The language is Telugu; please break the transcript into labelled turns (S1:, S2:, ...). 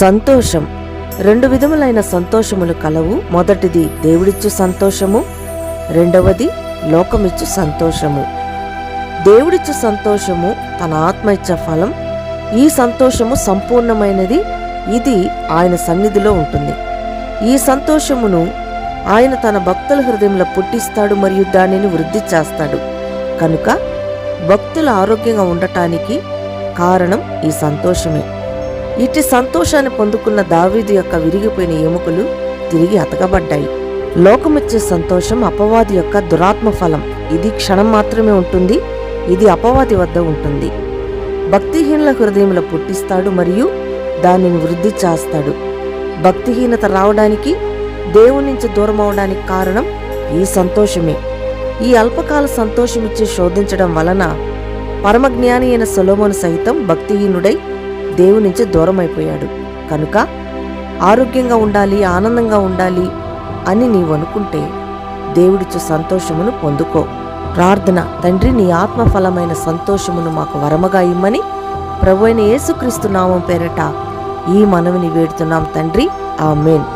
S1: సంతోషం. 2 విధములైన సంతోషములు కలవు. మొదటిది దేవుడిచ్చు సంతోషము, రెండవది లోకమిచ్చు సంతోషము. దేవుడిచ్చు సంతోషము తన ఆత్మ ఇచ్చే ఫలం. ఈ సంతోషము సంపూర్ణమైనది. ఇది ఆయన సన్నిధిలో ఉంటుంది. ఈ సంతోషమును ఆయన తన భక్తుల హృదయంలో పుట్టిస్తాడు మరియు దానిని వృద్ధి చేస్తాడు. కనుక భక్తులు ఆరోగ్యంగా ఉండటానికి కారణం ఈ సంతోషమే. ఇటు సంతోషాన్ని పొందుకున్న దావీదు యొక్క విరిగిపోయిన ఎముకలు తిరిగి అతకబడ్డాయి. లోకమిచ్చే సంతోషం అపవాది యొక్క దురాత్మ ఫలం. ఇది క్షణం మాత్రమే ఉంటుంది. ఇది అపవాది వద్ద ఉంటుంది. భక్తిహీనుల హృదయంలో పుట్టిస్తాడు మరియు దానిని వృద్ధి చేస్తాడు. భక్తిహీనత రావడానికి, దేవుని నుంచి దూరం అవడానికి కారణం ఈ సంతోషమే. ఈ అల్పకాల సంతోషమిచ్చి శోధించడం వలన పరమజ్ఞాని అయిన సొలొమోను సైతం భక్తిహీనుడై దేవుని నుంచి దూరం అయిపోయాడు. కనుక ఆరోగ్యంగా ఉండాలి, ఆనందంగా ఉండాలి అని నీవు అనుకుంటే దేవుడిచ్చు సంతోషమును పొందుకో. ప్రార్థన. తండ్రి, నీ ఆత్మఫలమైన సంతోషమును మాకు వరముగా ఇమ్మని ప్రభువైన యేసుక్రీస్తు నామం పేరట ఈ మనవిని వేడుతున్నాం తండ్రి. ఆమేన్.